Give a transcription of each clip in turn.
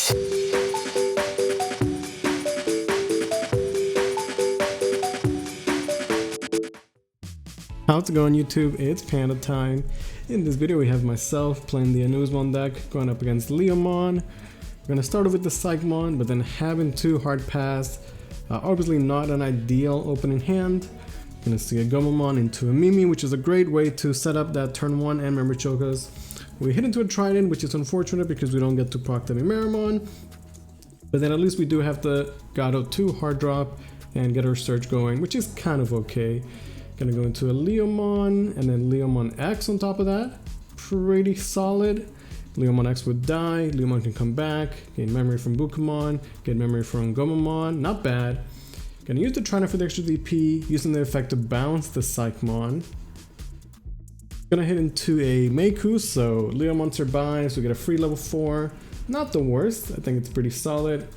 How's it going, YouTube? It's Panda time. In this video we have myself playing the Anubis deck going up against Leomon. We're gonna start off with the Psychmon, but then having two hard pass. Obviously not an ideal opening hand. We're gonna see a Gomamon into a Mimi, which is a great way to set up that turn 1 and memory chokas. We hit into a Trident, which is unfortunate because we don't get to proc the Mimeramon. But then at least we do have the Gato 2 hard drop and get our Surge going, which is kind of okay. Gonna go into a Leomon and then Leomon X on top of that. Pretty solid. Leomon X would die, Leomon can come back, gain memory from Bukamon, get memory from Gomamon, not bad. Gonna use the Trident for the extra DP, using the effect to bounce the Psychmon. Gonna hit into a Meiku, so Leomon survives, we get a free level 4. Not the worst, I think it's pretty solid.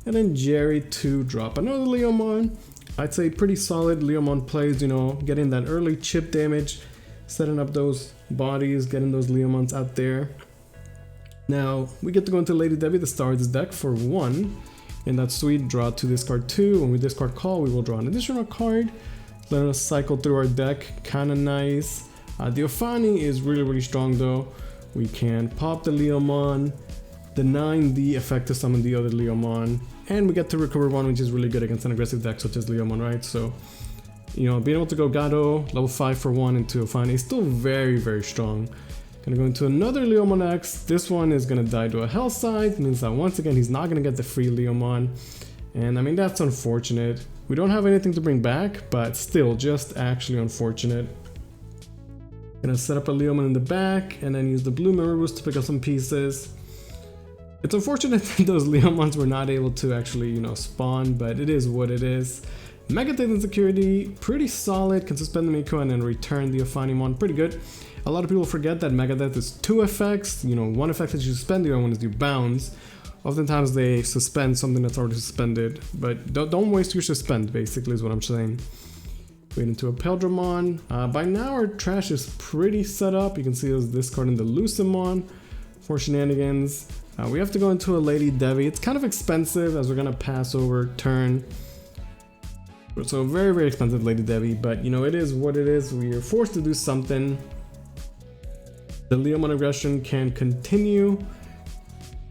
And then Jerry to drop another Leomon. I'd say pretty solid Leomon plays, you know, getting that early chip damage, setting up those bodies, getting those Leomons out there. Now, we get to go into Lady Debbie, the star of this deck, for 1. In that sweet draw to discard 2. When we discard call, we will draw an additional card, letting us cycle through our deck, kinda nice. The Ophani is really strong though. We can pop the Leomon, denying the effect to summon the other Leomon, and we get to recover 1, which is really good against an aggressive deck such as Leomon, right? So, you know, being able to go Gato, level 5 for 1 into Ophani is still very strong. Gonna go into another Leomon X. This one is gonna die to a Hell Scythe, means that once again he's not gonna get the free Leomon. And I mean, that's unfortunate. We don't have anything to bring back, but still just actually unfortunate. Gonna set up a Leomon in the back and then use the blue memory boost to pick up some pieces. It's unfortunate that those Leomons were not able to actually, you know, spawn, but it is what it is. Megadeath and Security, pretty solid, can suspend the Miko and then return the Ophanimon, pretty good. A lot of people forget that Megadeath is 2 effects, you know, one effect that you suspend, the other one is you bounce. Oftentimes they suspend something that's already suspended, but don't waste your suspend, basically is what I'm saying. Wait into a Peldramon. By now our trash is pretty set up, you can see us discarding the Lucemon for shenanigans. We have to go into a Lady Debbie. It's kind of expensive as we're gonna pass over turn. So very expensive Lady Debbie, but you know, it is what it is. We are forced to do something. The Leomon aggression can continue.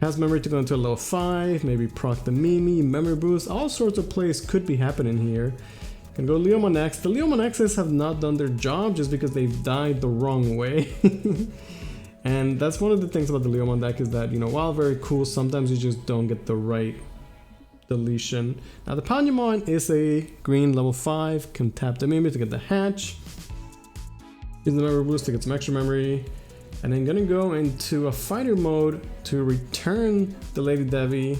Has memory to go into a level 5, maybe proc the Mimi, memory boost. All sorts of plays could be happening here. Can go Leomon X. The Leomon X's have not done their job just because they've died the wrong way. And that's one of the things about the Leomon deck is that, you know, while very cool, sometimes you just don't get the right deletion. Now the Panyamon is a green level 5, can tap the Mimi to get the hatch. Use the memory boost to get some extra memory. And then gonna go into a fighter mode to return the Lady Debbie.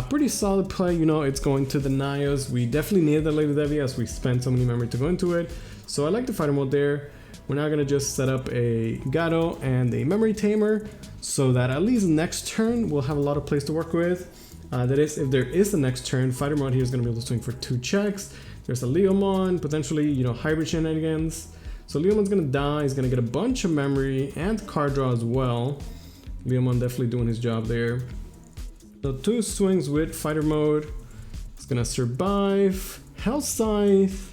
Pretty solid play, you know, it's going to deny us. We definitely needed the Lady Debbie as we spent so many memory to go into it. So I like the fighter mode there. We're now gonna just set up a Gato and a Memory Tamer so that at least next turn we'll have a lot of plays to work with. That is, if there is a next turn, fighter mode here is gonna be able to swing for 2 checks. There's a Leomon, potentially, you know, hybrid shenanigans. So Leomon's gonna die, he's gonna get a bunch of memory and card draw as well. Leomon definitely doing his job there. So 2 swings with fighter mode. He's gonna survive. Hell Scythe.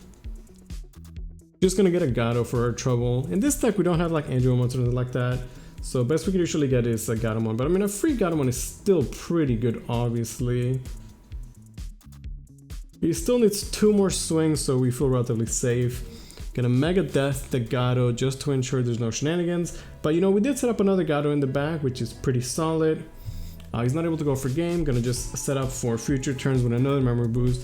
Just gonna get a Gato for our trouble. In this deck we don't have like Anubis or something like that. So best we can usually get is a Gatomon. But I mean, a free Gatomon is still pretty good, obviously. He still needs 2 more swings, so we feel relatively safe. Gonna Mega Death the Gato just to ensure there's no shenanigans. But you know, we did set up another Gato in the back, which is pretty solid. He's not able to go for game. Gonna just set up for future turns with another memory boost.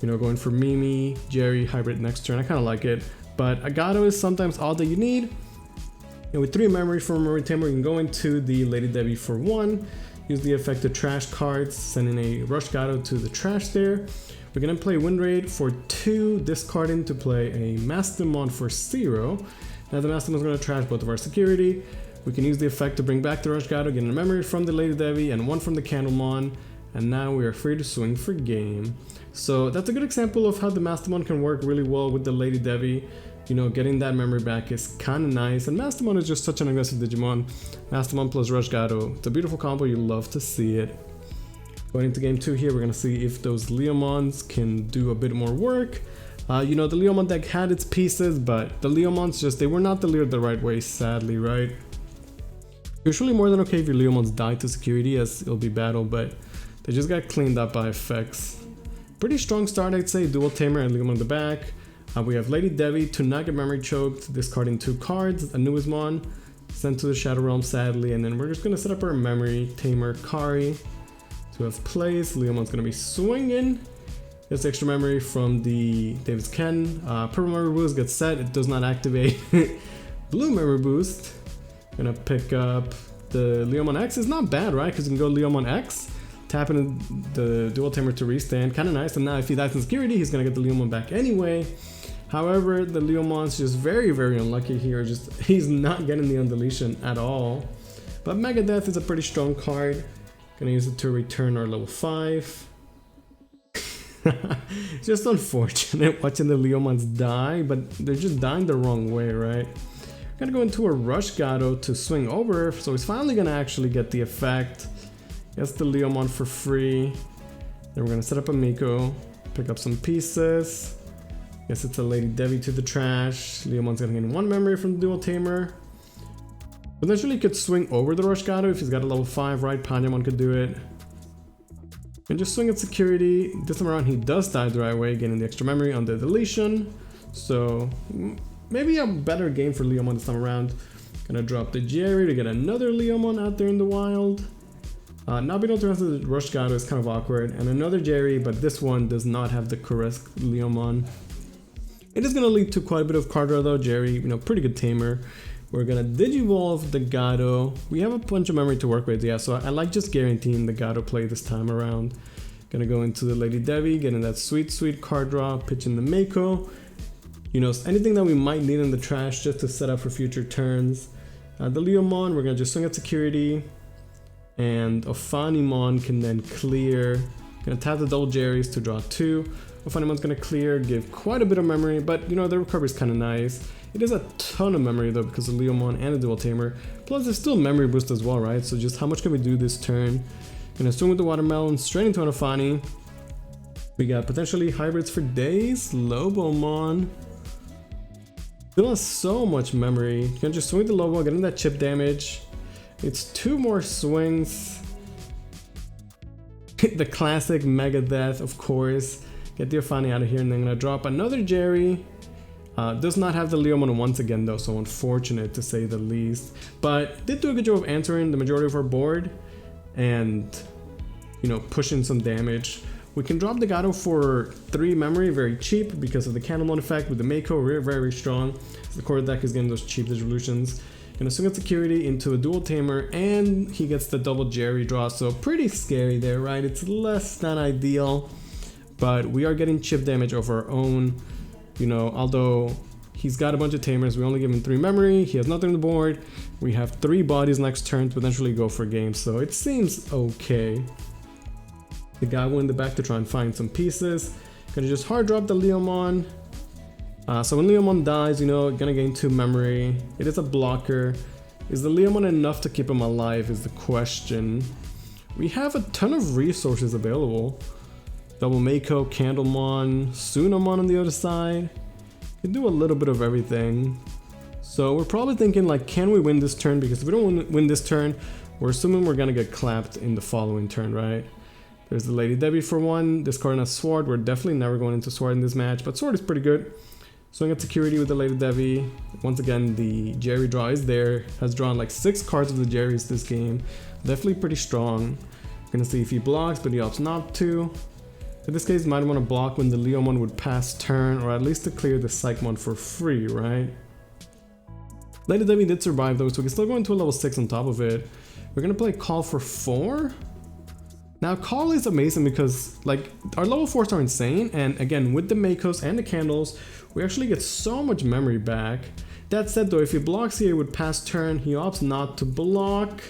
You know, going for Mimi, Jerry, hybrid next turn. I kind of like it. But a Gato is sometimes all that you need. And with 3 memory from Memory Tamer, you can go into the Lady Debbie for 1. Use the effect to trash cards, sending a Rush Gato to the trash there. We're gonna play Wind Raid for 2, discarding to play a Mastemon for 0. Now the Mastemon's gonna trash both of our security. We can use the effect to bring back the Rush Gato, getting a memory from the Lady Debbie and 1 from the Candlemon. And now we are free to swing for game. So that's a good example of how the Mastemon can work really well with the Lady Debbie. You know, getting that memory back is kind of nice. And Mastemon is just such an aggressive Digimon. Mastemon plus Rush Gato. It's a beautiful combo, you love to see it. Going into game 2 here, we're gonna see if those Leomons can do a bit more work. You know, the Leomon deck had its pieces, but the Leomons just, they were not delivered the right way, sadly, right? Usually more than okay if your Leomons die to security, as it'll be battle, but they just got cleaned up by effects. Pretty strong start, I'd say. Dual Tamer and Leomon in the back. We have Lady Devi to not get memory choked, discarding 2 cards, Anubis sent to the Shadow Realm, sadly, and then we're just gonna set up our memory Tamer Kari to have plays. Leomon's gonna be swinging. Gets extra memory from the David's Ken. Purple memory boost gets set, it does not activate. Blue memory boost. Gonna pick up the Leomon X. Is not bad, right? Because you can go Leomon X, tap in the Dual Tamer to restand. Kind of nice. And now if he dies in security, he's gonna get the Leomon back anyway. However, the Leomon's just very, very unlucky here. Just he's not getting the undeletion at all. But Mega Death is a pretty strong card. Gonna use it to return our level 5. It's just unfortunate watching the Leomons die, but they're just dying the wrong way, right? Gonna go into a Rush Gato to swing over, so he's finally gonna actually get the effect. Gets the Leomon for free. Then we're gonna set up a Miko, pick up some pieces. Guess it's a Lady Devi to the trash. Leomon's gonna gain 1 memory from the Dual Tamer. Potentially could swing over the Rush Gato if he's got a level 5, right? Pandamon could do it. And just swing at security. This time around he does die the right way, getting the extra memory on the deletion. So maybe a better game for Leomon this time around. Gonna drop the Jerry to get another Leomon out there in the wild. Not being able to answer the Rush Gato is kind of awkward. And another Jerry, but this one does not have the correct Leomon. It is gonna lead to quite a bit of card draw though. Jerry, you know, pretty good tamer. We're gonna Digivolve the Gato. We have a bunch of memory to work with, yeah, so I like just guaranteeing the Gato play this time around. Gonna go into the Lady Devi, getting that sweet, sweet card draw, pitching the Mako. You know, anything that we might need in the trash just to set up for future turns. The Leomon, we're gonna just swing at security. And Ophanimon can then clear. Gonna tap the double Jerrys to draw 2. Ophanimon's gonna clear, give quite a bit of memory, but you know, the recovery is kind of nice. It is a ton of memory though because of Leomon and the Dual Tamer. Plus there's still memory boost as well, right? So just how much can we do this turn? Gonna swing with the Watermelon, straight into an Ophani. We got potentially hybrids for days. Lobomon. Still has so much memory. Gonna just swing with the Lobo, getting that chip damage. It's 2 more swings. The classic Mega Death, of course. Get the Ophani out of here, and then gonna drop another Jerry. Does not have the Leomon once again though, so unfortunate to say the least. But did do a good job of answering the majority of our board and, you know, pushing some damage. We can drop the Gato for 3 memory, very cheap because of the Candlemon effect with the Mako, very, very strong. The core deck is getting those cheap resolutions. Gonna swing at security into a Dual Tamer, and he gets the double Jerry draw, so pretty scary there, right? It's less than ideal, but we are getting chip damage of our own. You know, although he's got a bunch of tamers, we only give him 3 memory, he has nothing on the board. We have 3 bodies next turn to potentially go for games, so it seems okay. The guy will in the back to try and find some pieces. Gonna just hard drop the Leomon. So when Leomon dies, you know, gonna gain 2 memory. It is a blocker. Is the Leomon enough to keep him alive is the question. We have a ton of resources available. Double Mako, Candlemon, Sunamon on the other side. Can do a little bit of everything. So we're probably thinking like, can we win this turn? Because if we don't win this turn, we're assuming we're gonna get clapped in the following turn, right? There's the Lady Devi for 1, discarding a Sword. We're definitely never going into Sword in this match, but Sword is pretty good. Swing at security with the Lady Devi. Once again, the Jerry draw is there. Has drawn like 6 cards of the Jerrys this game. Definitely pretty strong. Gonna see if he blocks, but he opts not to. In this case, you might want to block when the Leomon would pass turn, or at least to clear the Psychmon for free, right? Lady Devi did survive though, so we can still go into a level 6 on top of it. We're gonna play Call for 4. Now Call is amazing because like our level 4s are insane, and again with the Makos and the candles, we actually get so much memory back. That said though, if he blocks here with pass turn, he opts not to block.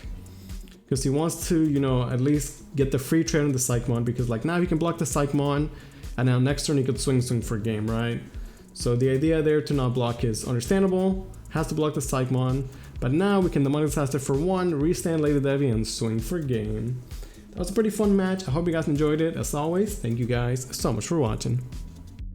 Because he wants to, you know, at least get the free trade on the Psychmon, because like now he can block the Psychmon, and now next turn he could swing for game, right? So the idea there to not block is understandable, has to block the Psychmon, but now we can demonic disaster for 1, restand Lady Devi, and swing for game. That was a pretty fun match. I hope you guys enjoyed it. As always, thank you guys so much for watching.